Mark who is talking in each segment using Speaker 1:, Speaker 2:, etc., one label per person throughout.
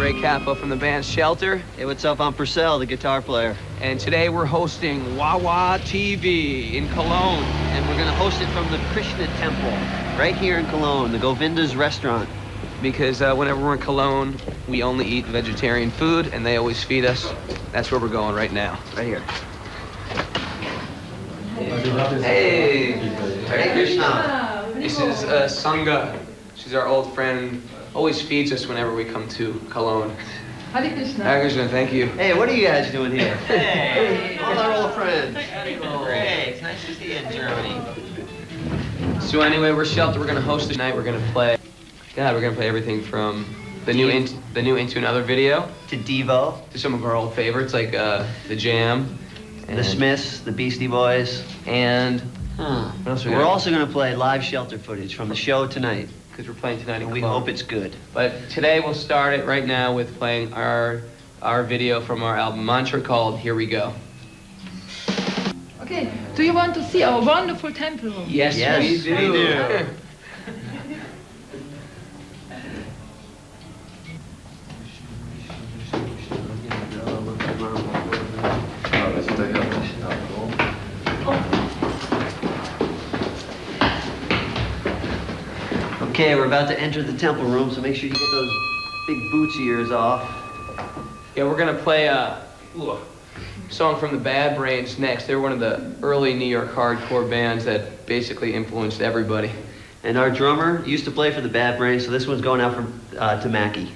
Speaker 1: Ray Capo from the band Shelter.
Speaker 2: Hey, what's up? I'm Purcell, the guitar player.
Speaker 1: And today we're hosting VIVA TV in Cologne.
Speaker 2: And we're going to host it from the Krishna Temple, right here in Cologne, the Govinda's restaurant.
Speaker 1: Because whenever we're in Cologne, we only eat vegetarian food, and they always feed us. That's where we're going right now.
Speaker 2: Right here.
Speaker 1: Hey!
Speaker 2: Hare Krishna.
Speaker 1: This is Sangha. She's our old friend. Always feeds us whenever we come to Cologne.
Speaker 3: Hare Krishna.
Speaker 1: Hare Krishna, thank you.
Speaker 2: Hey, what are you guys doing here?
Speaker 4: Hey,
Speaker 2: all our old friends.
Speaker 4: Hey, it's nice to see you in Germany.
Speaker 1: So anyway, we're Shelter. We're gonna host tonight. We're gonna play. God, we're gonna play everything from the new Into Another video
Speaker 2: To Devo.
Speaker 1: to some of our old favorites like The Jam, and
Speaker 2: The Smiths, the Beastie Boys.
Speaker 1: and what else
Speaker 2: We're also going to play live Shelter footage from the show tonight.
Speaker 1: because we're playing tonight in
Speaker 2: And we
Speaker 1: Cologne.
Speaker 2: hope it's good.
Speaker 1: But today we'll start it right now with playing our video from our album Mantra called Here We Go.
Speaker 3: Okay, do you want to see our wonderful temple room?
Speaker 1: Yes,
Speaker 2: Yes,
Speaker 1: we do.
Speaker 2: we do. Okay, we're about to enter the temple room, so make sure you get those big boots of yours off.
Speaker 1: Yeah, we're gonna play a song from the Bad Brains next. They were one of the early New York hardcore bands that basically influenced everybody.
Speaker 2: And our drummer used to play for the Bad Brains, so this one's going out to Mackie.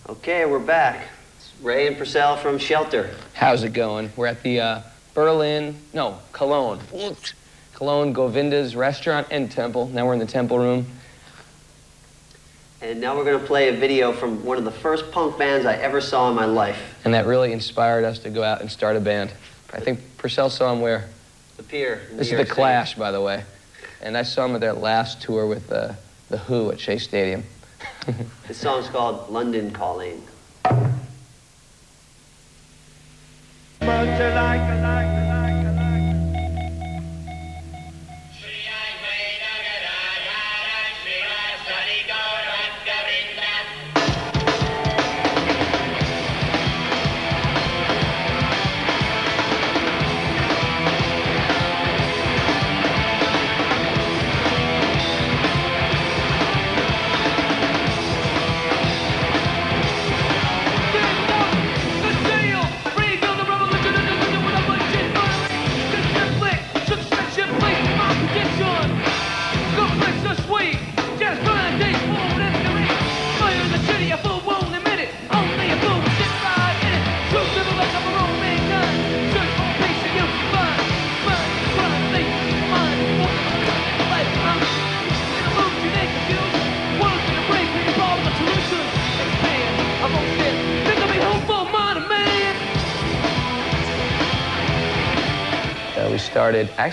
Speaker 2: Okay, we're back. It's Ray and Purcell from Shelter.
Speaker 1: How's it going? We're at the Cologne. Cologne Govinda's restaurant and temple. Now we're in the temple room.
Speaker 2: And now we're going to play a video from one of the first punk bands I ever saw in my life.
Speaker 1: And that really inspired us to go out and start a band. I think Purcell saw them where?
Speaker 2: The Pier. in
Speaker 1: This
Speaker 2: New
Speaker 1: is The
Speaker 2: York City.
Speaker 1: Clash, by the way. And I saw them at their last tour with The Who at Shea Stadium.
Speaker 2: This song's called London Calling.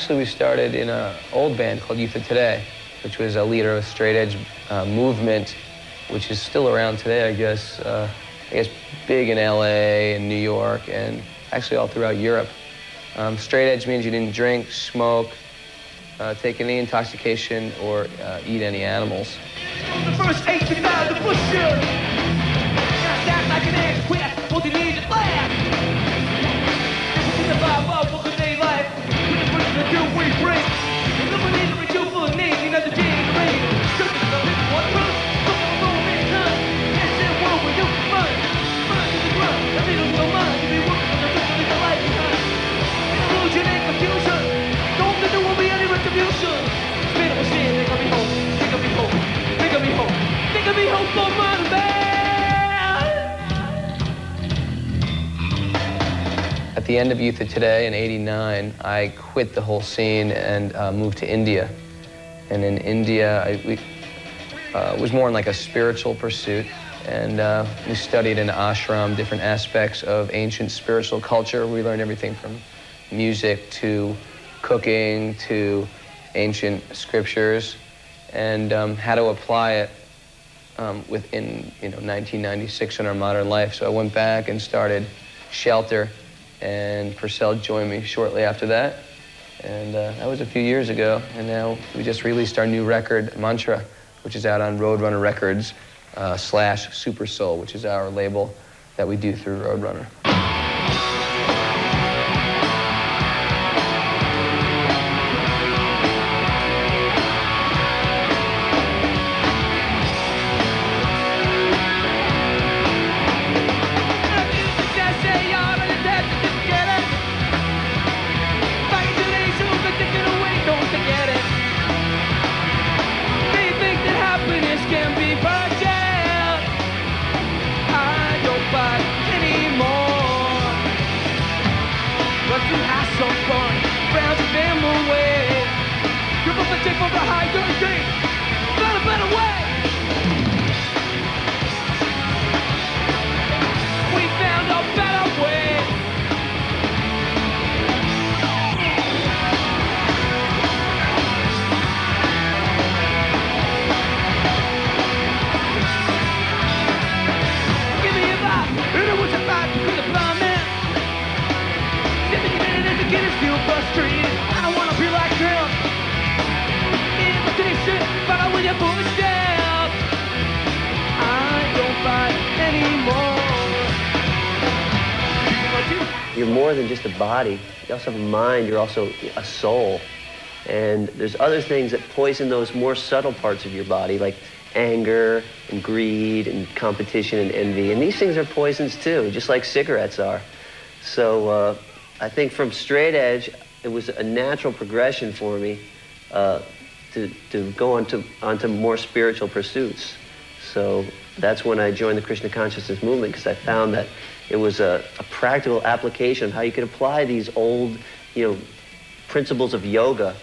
Speaker 1: We started in an old band called Youth of Today, which was a leader of a straight edge movement, which is still around today, I guess big in LA and New York and actually all throughout Europe. Straight edge means you didn't drink, smoke, take any intoxication, or eat any animals.
Speaker 5: The first 8 feet out of the bush, like an ass quit, what you need to laugh. The vibe of what they life. The do we bring. The money to reach for the name, you know the jam to rain. Just the one run, look at the romance time. Yes, that world where you can run. Run to the ground, the middle of your mind. You be working on the rest of your life behind. In illusion and confusion. Don't think there won't be any retribution. Spin up a shit, think of me home. Think of me home. Think of me home. Think of me home for my man.
Speaker 1: At the end of Youth of Today in '89, I quit the whole scene and moved to India. And in India, it was more in like a spiritual pursuit. And we studied in ashram different aspects of ancient spiritual culture. We learned everything from music to cooking to ancient scriptures, and how to apply it within 1996 in our modern life. So I went back and started Shelter, and Purcell joined me shortly after that. And that was a few years ago, and now we just released our new record, Mantra, which is out on Roadrunner Records / Super Soul, which is our label that we do through Roadrunner.
Speaker 2: You're more than just a body. You also have a mind. You're also a soul. And there's other things that poison those more subtle parts of your body, like anger and greed and competition and envy. And these things are poisons too, just like cigarettes are. So I think from straight edge, it was a natural progression for me to go onto more spiritual pursuits. So that's when I joined the Krishna Consciousness movement, because I found that it was a practical application of how you could apply these old, principles of yoga,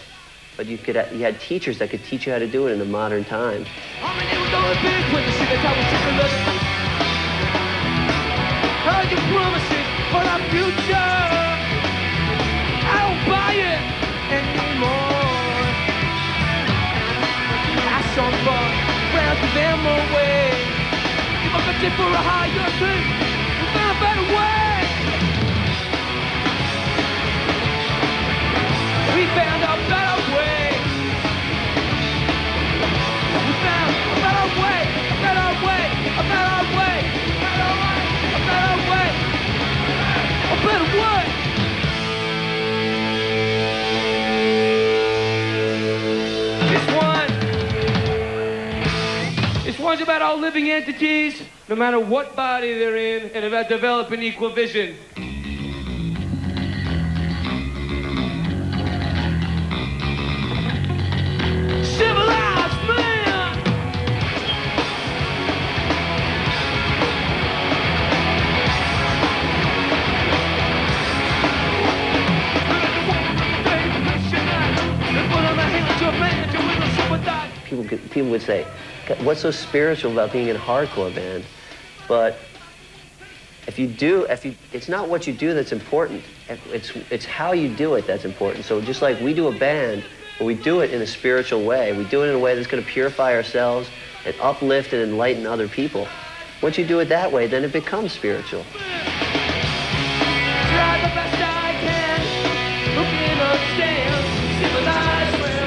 Speaker 2: but you had teachers that could teach you how to do it in a modern time.
Speaker 5: This one's about all living entities, no matter what body they're in, and about developing equal vision. Civilized man!
Speaker 2: People would say, what's so spiritual about being in a hardcore band? But it's not what you do that's important. It's how you do it that's important. So just like we do a band, but we do it in a spiritual way. We do it in a way that's going to purify ourselves and uplift and enlighten other people. Once you do it that way, then it becomes spiritual.
Speaker 5: Try the best I can, looking understand, civilized man.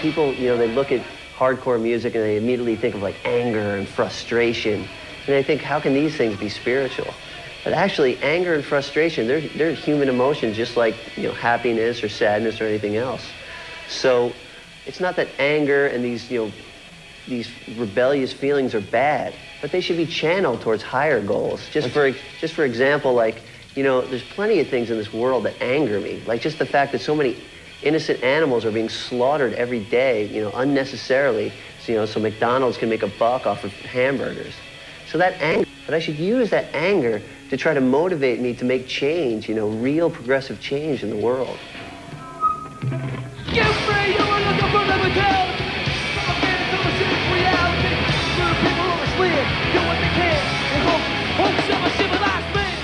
Speaker 2: People, they look at hardcore music and they immediately think of like anger and frustration. And they think, how can these things be spiritual? But actually, anger and frustration, they're human emotions, just like happiness or sadness or anything else. So it's not that anger and these rebellious feelings are bad, but they should be channeled towards higher goals. Just for example, like there's plenty of things in this world that anger me, like just the fact that so many innocent animals are being slaughtered every day, unnecessarily, so McDonald's can make a buck off of hamburgers. So that anger, but I should use that anger to try to motivate me to make change, real progressive change in the world.
Speaker 5: Get free, you are looking for the mentality. From a man to a civic reality. Little people on the sled, do what they can. And hope some are civilized men.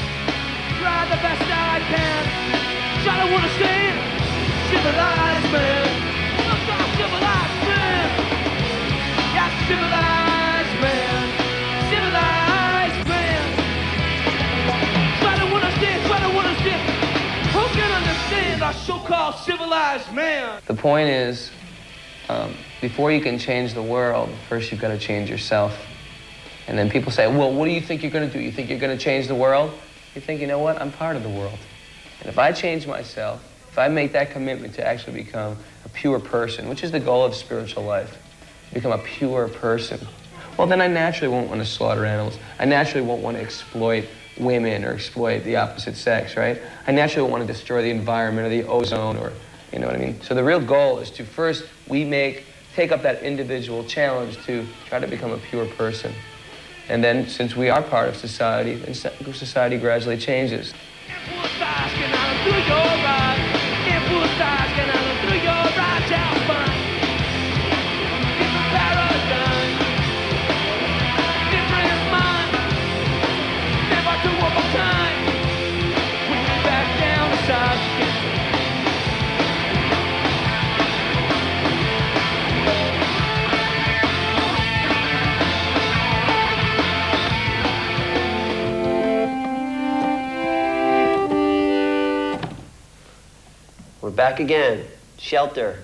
Speaker 5: Try the best I can. Try to understand. Civilized man. I'm not civilized man. Yeah, civilized man. Civilized man. Try to understand, try to understand. Who can understand our so-called civilized man?
Speaker 1: The point is, before you can change the world, first you've got to change yourself. And then people say, well, what do you think you're going to do? You think you're going to change the world? You think, you know what? I'm part of the world. And if I change myself, if I make that commitment to actually become a pure person, which is the goal of spiritual life, become a pure person, well, then I naturally won't want to slaughter animals. I naturally won't want to exploit women or exploit the opposite sex, right? I naturally won't want to destroy the environment or the ozone or, you know what I mean? So the real goal is to first take up that individual challenge to try to become a pure person. And then since we are part of society, then society gradually changes.
Speaker 2: We're back again. Shelter.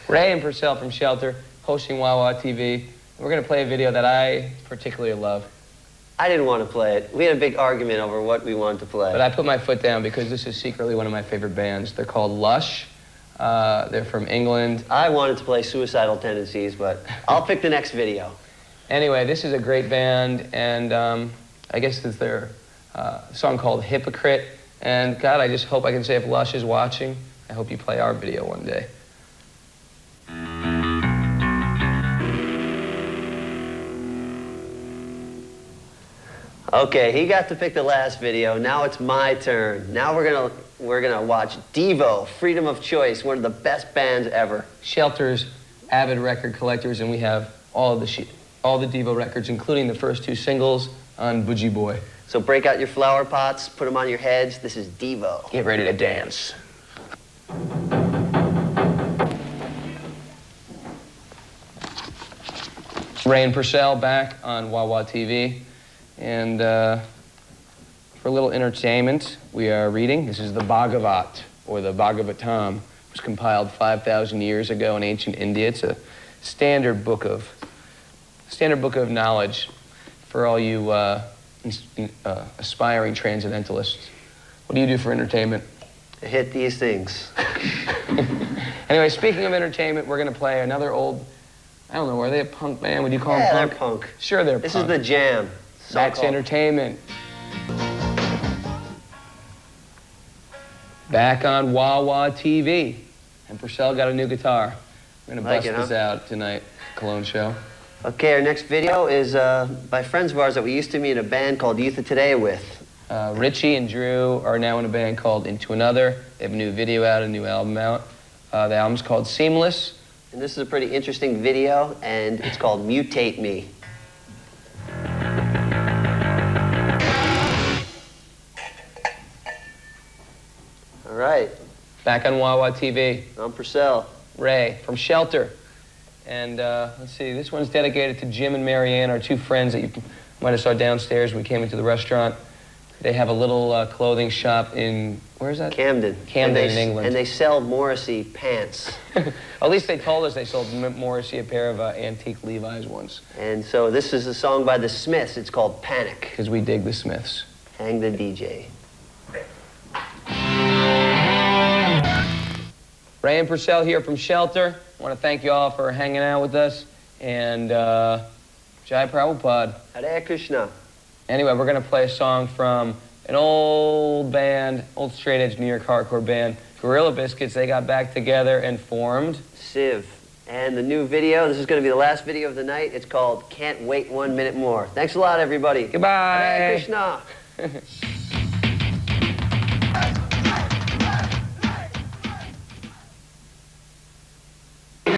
Speaker 1: Ray and Purcell from Shelter, hosting VIVA TV. We're going to play a video that I particularly love.
Speaker 2: I didn't want to play it. We had a big argument over what we wanted to play.
Speaker 1: But I put my foot down because this is secretly one of my favorite bands. They're called Lush. They're from England.
Speaker 2: I wanted to play Suicidal Tendencies, but I'll pick the next video.
Speaker 1: Anyway, this is a great band, and I guess it's their song called Hypocrite. And God, I just hope I can say if Lush is watching, I hope you play our video one day.
Speaker 2: Okay, he got to pick the last video. Now it's my turn. Now we're gonna watch Devo, Freedom of Choice, one of the best bands ever.
Speaker 1: Shelter's avid record collectors, and we have all the Devo records, including the first two singles on Bougie Boy.
Speaker 2: So break out your flower pots, put them on your heads. This is Devo.
Speaker 1: Get ready to dance. Ray and Purcell back on VIVA TV. And for a little entertainment, we are reading. This is the Bhagavat, or the Bhagavatam. It was compiled 5,000 years ago in ancient India. It's a standard book of knowledge for all you aspiring transcendentalists. What do you do for entertainment?
Speaker 2: I hit these things.
Speaker 1: Anyway, speaking of entertainment, we're going to play another old, I don't know, are they a punk band? Would you call them punk?
Speaker 2: They're punk.
Speaker 1: Sure, they're
Speaker 2: This
Speaker 1: punk.
Speaker 2: is the jam.
Speaker 1: That's entertainment. Back on VIVA TV. And Purcell got a new guitar. We're going to bust this out tonight, Cologne show.
Speaker 2: Okay, our next video is by friends of ours that we used to meet in a band called Youth of Today with.
Speaker 1: Richie and Drew are now in a band called Into Another. They have a new video out, a new album out. The album's called Seamless.
Speaker 2: And this is a pretty interesting video, and it's called Mutate Me. All right.
Speaker 1: Back on VIVA TV.
Speaker 2: I'm Purcell.
Speaker 1: Ray from Shelter. And let's see, this one's dedicated to Jim and Marianne, our two friends that you might have saw downstairs when we came into the restaurant. They have a little clothing shop in, where is that?
Speaker 2: Camden.
Speaker 1: Camden in England.
Speaker 2: And they sell Morrissey pants.
Speaker 1: At least they told us they sold Morrissey a pair of antique Levi's once.
Speaker 2: And so this is a song by the Smiths. It's called Panic.
Speaker 1: Because we dig the Smiths.
Speaker 2: Hang the DJ.
Speaker 1: Ray and Purcell here from Shelter. I want to thank you all for hanging out with us. And Jai Prabhupada.
Speaker 2: Hare Krishna.
Speaker 1: Anyway, we're going to play a song from an old band, old straight-edge New York hardcore band Gorilla Biscuits, they got back together and formed
Speaker 2: Civ. And the new video, this is going to be the last video of the night. It's called Can't Wait 1 Minute More. Thanks a lot, everybody.
Speaker 1: Goodbye.
Speaker 2: Hare Krishna.